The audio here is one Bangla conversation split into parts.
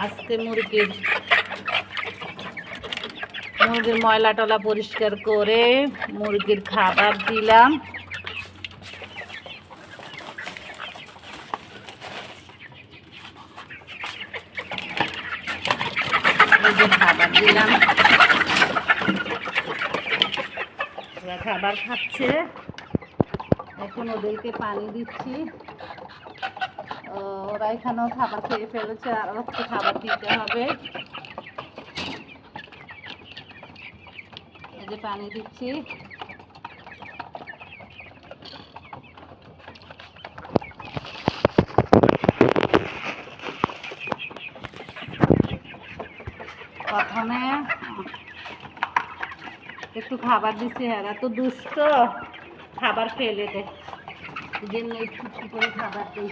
আজকে মুরগির ময়লা টলা পরিষ্কার করে মুরগির খাবার দিলাম। খাবার দিলাম, ওরা খাবার খাচ্ছে। এখন ওদেরকে পানি দিচ্ছি। ওরা এখানেও খাবার খেয়ে ফেলেছে, আরও একটু খাবার দিতে হবে। এই যে পানি দিচ্ছি। প্রথমে একটু খাবার দিচ্ছি, এরা তো দুষ্ট, খাবার ফেলে দেয়, এই জন্য একটু করে খাবার দিই।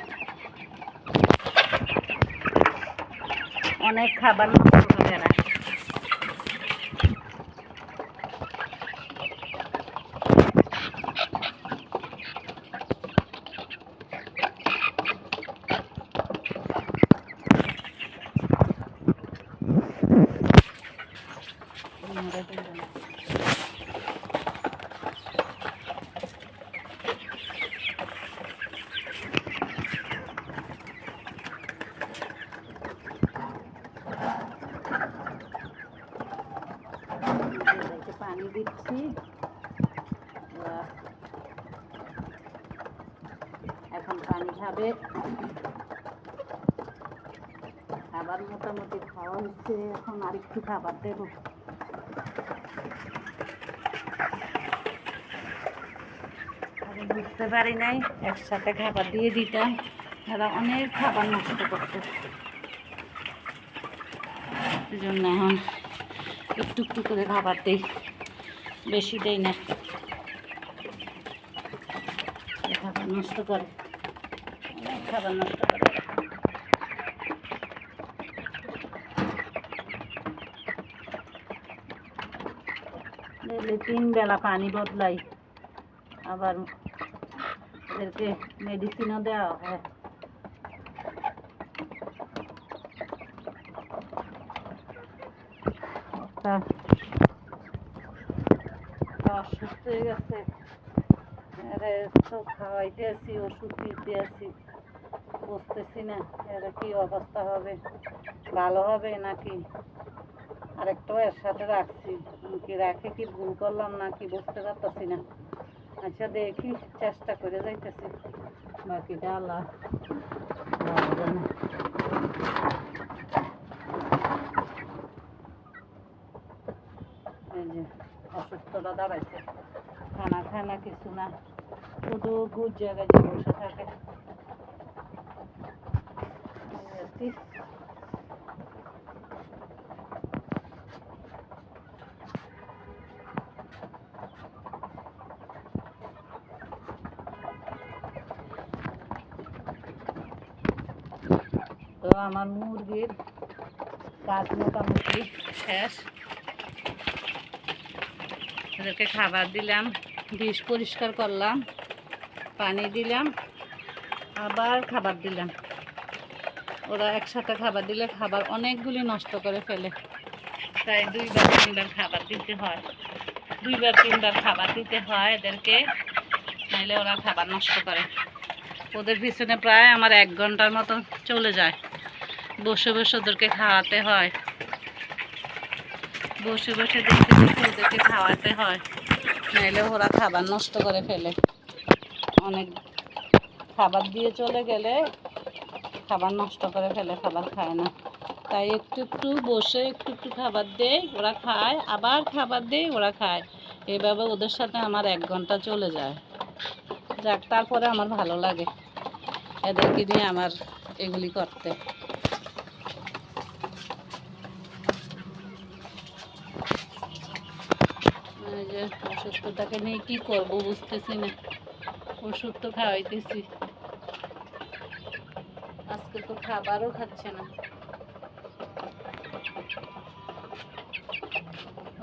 অনেক খাবার নষ্ট করে এরা। পানি দিচ্ছি, এখন পানি খাবে। খাবার মোটামুটি খাওয়া হচ্ছে, এখন আরেকটু খাবার দেবো। বুঝতে পারি নাই একসাথে খাবার দিয়ে দিতাম, তারা অনেক খাবার নষ্ট করতো। এই জন্য এখন একটু একটু করে খাবার দিই, বেশি দেই না। খাবার নষ্ট করে, অনেক খাবার নষ্ট করে। ডেইলি 3 বেলা পানি বদলাই, আবার এদেরকে মেডিসিনও দেওয়া হয়। অসুস্থ হয়ে গেছে, তো খাওয়াইতে আছি, ওষুধ দিতে আছি, বুঝতেছি না এরা কি অবস্থা হবে, ভালো হবে নাকি আরেকটাও এর সাথে রাখছি, কি রাখে কি ভুল করলাম নাকি বুঝতে পারতেছি না। আচ্ছা দেখি, চেষ্টা করে যাইতেছি, বাকিটা আল্লাহ জানে। এই যে অসুস্থতা দাঁড়াইছে, খানা খায় না, কিছু না, শুধু গুড় জায়গায় যে বসে থাকে। তো আমার মুরগির কাজ মোটামুটি শেষ। ওদেরকে খাবার দিলাম, ডিশ পরিষ্কার করলাম, পানি দিলাম, আবার খাবার দিলাম। ওরা একসাথে খাবার দিলে খাবার অনেকগুলি নষ্ট করে ফেলে, তাই 2-3 বার খাবার দিতে হয়, 2-3 বার খাবার দিতে হয় এদেরকে, নাহলে ওরা খাবার নষ্ট করে। ওদের পিছনে প্রায় আমার 1 ঘন্টার মতো চলে যায়, বসে বসে ওদেরকে খাওয়াতে হয়, বসে বসে দেখে দেখে ওদেরকে খাওয়াতে হয়, নাহলে ওরা খাবার নষ্ট করে ফেলে। অনেক খাবার দিয়ে চলে গেলে খাবার নষ্ট করে ফেলে, খাবার খায় না। তাই একটু একটু বসে একটু একটু খাবার দেই, ওরা খায়, আবার খাবার দেই, ওরা খায়। এভাবে ওদের সাথে আমার 1 ঘন্টা চলে যায়। যাক, তারপরে আমার ভালো লাগে এদেরকে নিয়ে আমার এগুলি করতে। এই যে অসুস্থটাকে নিয়ে কি করব বুঝতেছি না, ওষুধ তো খাওয়াইতেছি, আজকে তো খাবারও খাচ্ছে না।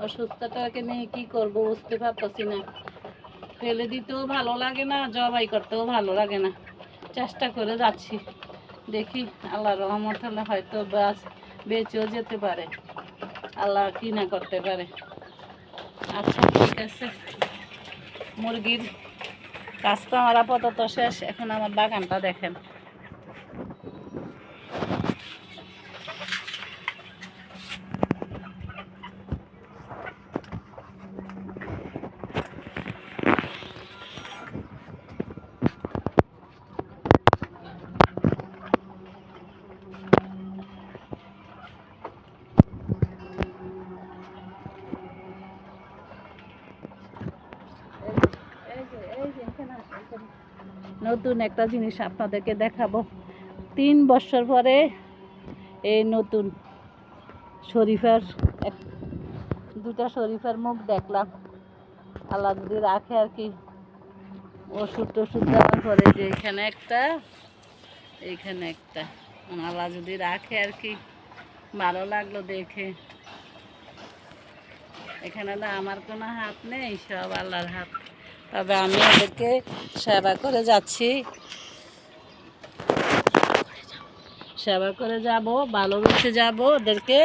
অসুস্থটাকে নিয়ে কি করব বুঝতে পারতেছি না, ফেলে দিতেও ভালো লাগে না, জবাই করতেও ভালো লাগে না, চেষ্টা করে যাচ্ছি, দেখি আল্লাহর রহমত হলে হয়তো বেঁচেও যেতে পারে, আল্লাহ কি না করতে পারে। আচ্ছা ঠিক আছে, মুরগির কাজ তো আমার আপাতত শেষ। এখন আমার বাগানটা দেখেন। নতুন একটা জিনিস আপনাদেরকে দেখাবো। 3 বছর পরে এই নতুন শরীফার দুটা শরীফার মুখ দেখলাম। আল্লাহ যদি রাখে আর কি, ওষুধ টষুধ দেওয়ার পরে যে এখানে একটা এইখানে একটা, আল্লাহ যদি রাখে আর কি, ভালো লাগলো দেখে। এখানে না আমার কোনো হাত নেই, সব আল্লাহর হাত। তবে আমি ওদেরকে সেবা করে যাচ্ছি, সেবা করে যাব, ভালোবেসে যাব ওদেরকে।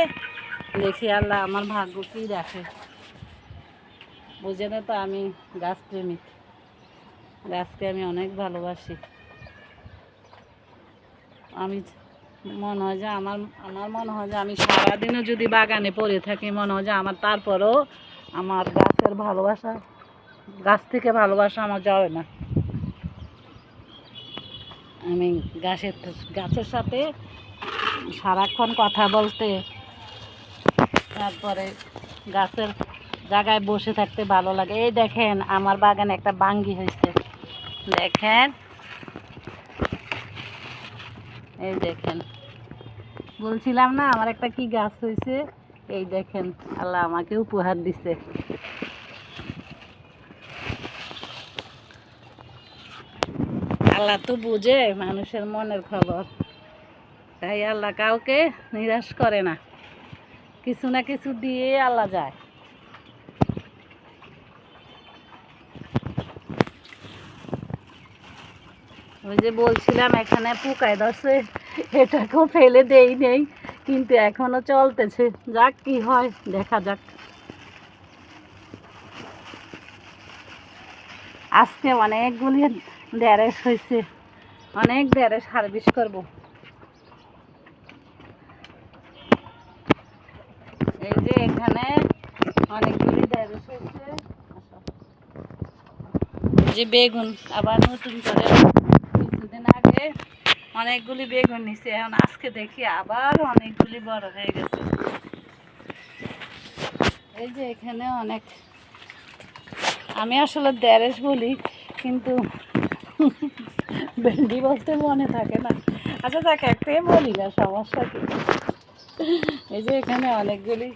দেখি আল্লাহ আমার ভাগ্য কি রাখে। বুঝে না তো, আমি গাছপ্রেমিক, গাছকে আমি অনেক ভালোবাসি। আমি মনে হয় যে আমার মনে হয় যে আমি সারাদিনও যদি বাগানে পড়ে থাকি, মনে হয় যে আমার তারপরও আমার গাছের ভালোবাসা, গাছ থেকে ভালোবাসা আমার যাবে না। আমি গাছের সাথে সারাক্ষণ কথা বলতে, তারপরে গাছের জায়গায় বসে থাকতে ভালো লাগে। এই দেখেন আমার বাগানে একটা বাঙ্গি হয়েছে, দেখেন, এই দেখেন, বলছিলাম না আমার একটা কি গাছ হয়েছে। এই দেখেন আল্লাহ আমাকে উপহার দিছে। আল্লাহ তো বুঝে মানুষের মনের খবর, তাই আল্লাহ কাউকে নিরাশ করে না, কিছু না কিছু দিয়ে আল্লাহ যায়। ওই যে বলছিলাম এখানে পোকায় ধরছে, এটাকেও ফেলে দেই নেই, কিন্তু এখনো চলতেছে। যাক কি হয় দেখা যাক। আজকে অনেকগুলি ঢেঁড়স হয়েছে, অনেক ঢেঁড়স হারভেস্ট করব। এই যে এখানে অনেকগুলি ঢেঁড়স হয়েছে। এই যে বেগুন আবার নতুন করে কিছুদিন আগে অনেকগুলি বেগুন নিছে, এখন আজকে দেখি আবার অনেকগুলি বড় হয়ে গেছে। এই যে এখানে অনেক, আমি আসলে ঢেঁড়স বলি কিন্তু ভেন্ডি বলতে মনে থাকে না। আচ্ছা তাকে একটাই বলি না, সমস্যা কি। এই যে এখানে অনেকগুলি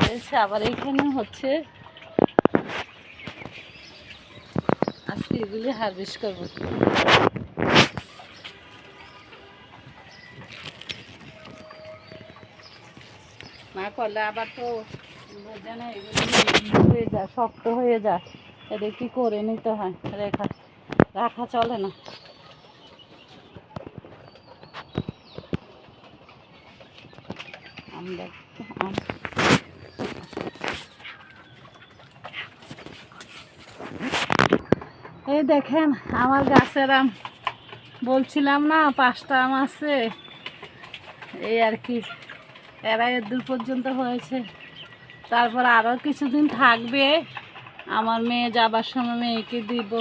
হয়েছে, আবার এইখানে হচ্ছে। আজকে এগুলি হারভেস্ট করবো। না করলে আবার তো বোঝে না, এগুলি হয়ে যায়, শক্ত হয়ে যায়, এদের কি করে নিতে হয়, রাখা চলে না। আমরা এই দেখেন আমার গাছের আম, বলছিলাম না 5টা আম আছে, এই আর কি, এরা দূর পর্যন্ত হয়েছে। তারপর আরও কিছুদিন থাকবে, আমার মেয়ে যাবার সময় মেয়েকে দিব,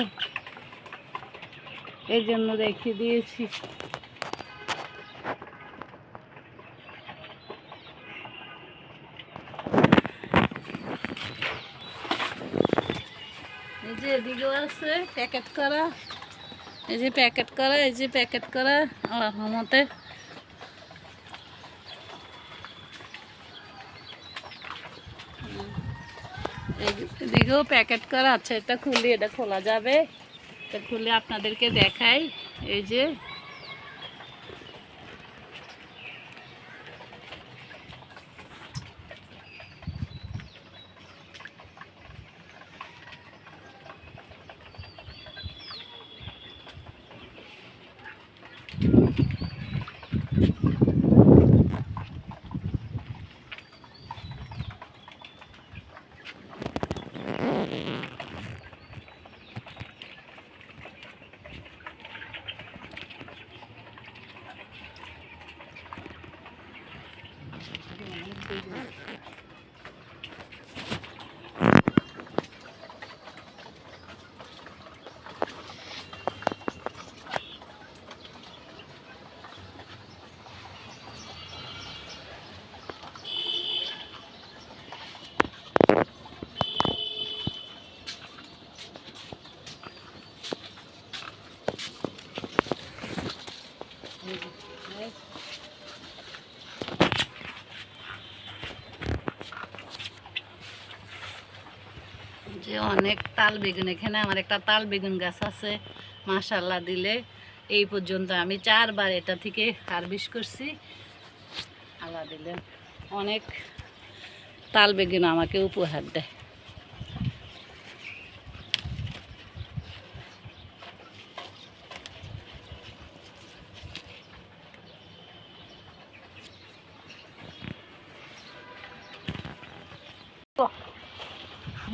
এই জন্য রেখে দিয়েছি। এই যে এদিকেও আছে প্যাকেট করা, এই যে প্যাকেট করা, এই যে প্যাকেট করা রহমতে। এদিকেও প্যাকেট করা আছে, এটা খুলে, এটা খোলা যাবে, এটা খুলে আপনাদেরকে দেখাই। এই যে যে অনেক তাল বেগুন, এখানে আমার একটা তাল বেগুন গাছ আছে, মাশাআল্লাহ দিলে এই পর্যন্ত আমি 4 বার এটা থেকে হারভেস্ট করছি। আল্লাহ দিলে অনেক তাল বেগুন আমাকে উপহার দেয়।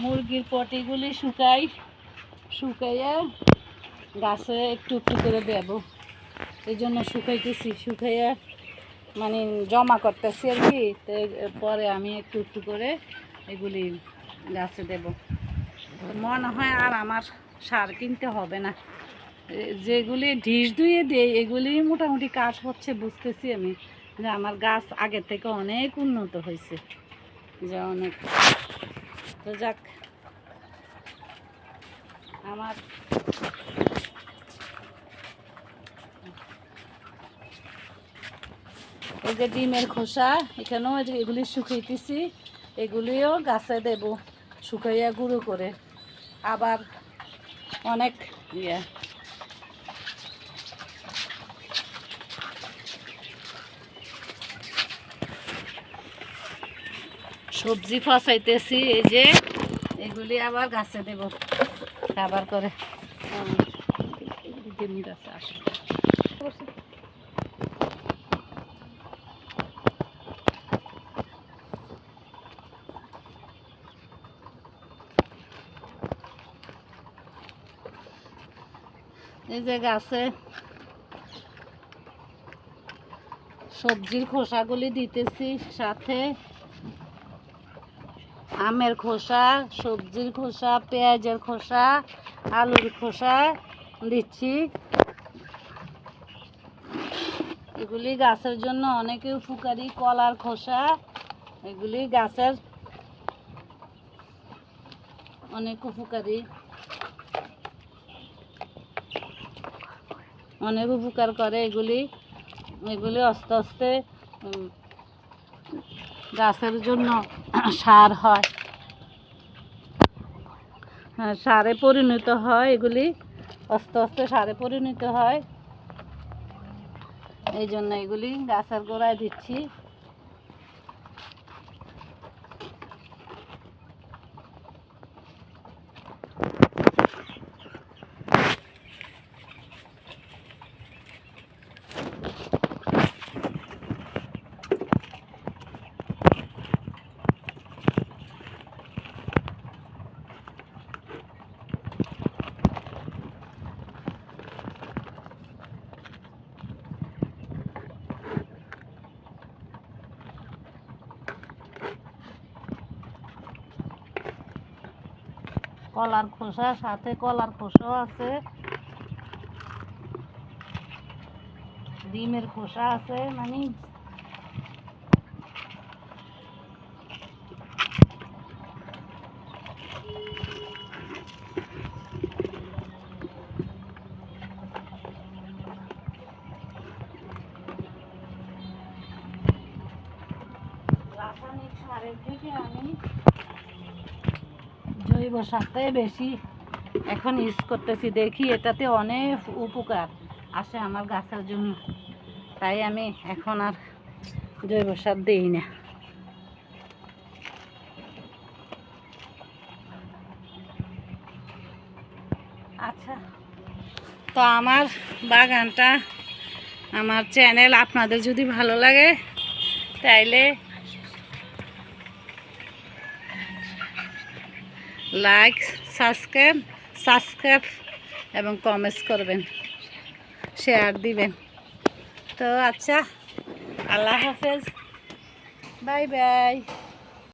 মুরগির পটিগুলি শুকাইয়া গাছে একটু একটু করে দেব, এই জন্য শুকাইতেছি, শুকাইয়া মানে জমা করতেছি আর কি। তো পরে আমি একটু একটু করে এগুলি গাছে দেব। মনে হয় আর আমার সার কিনতে হবে না, যেগুলি ঢিস ধুয়ে দেই এগুলি মোটামুটি কাজ হচ্ছে, বুঝতেছি আমি যে আমার গাছ আগের থেকে অনেক উন্নত হয়েছে, যে অনেক। তো যাক, আমার এই যে ডিমের খোসা এখানেও এগুলি শুকাইতেছি, এগুলিও গাছে দেব শুকাইয়া গুঁড়ো করে। আবার অনেক সবজি ফসাইতেছি, এই যে এগুলি আবার গাছে দেব খাবার করে। এই যে গাছে সবজির খোসাগুলি দিতেছি, সাথে আমের খোসা, সবজির খোসা, পেঁয়াজের খোসা, আলুর খোসা দিচ্ছি। এগুলি গাছের জন্য অনেক উপকারী। কলার খোসা, এগুলি গাছের অনেক উপকারী, অনেক উপকার করে এগুলি। এগুলি আস্তে আস্তে গাছের জন্য সার হয়, সারে পরিণত হয়, এগুলি আস্তে আস্তে সারে পরিণত হয়। এই জন্য এগুলি গাছের গোড়ায় দিচ্ছি। কলার খোসা, সাথে কলার খোসাও আছে, ডিমের খোসা আছে, মানে রাসায়নিক সারের থেকে আমি জৈব সারটাই বেশি এখন ইউজ করতেছি। দেখি এটাতে অনেক উপকার আসে আমার গাছের জন্য, তাই আমি এখন আর জৈব সার দিই না। আচ্ছা, তো আমার বাগানটা, আমার চ্যানেল আপনাদের যদি ভালো লাগে তাইলে লাইক, সাবস্ক্রাইব এবং কমেন্টস করবেন, শেয়ার দিবেন। তো আচ্ছা, আল্লাহ হাফেজ। Bye bye.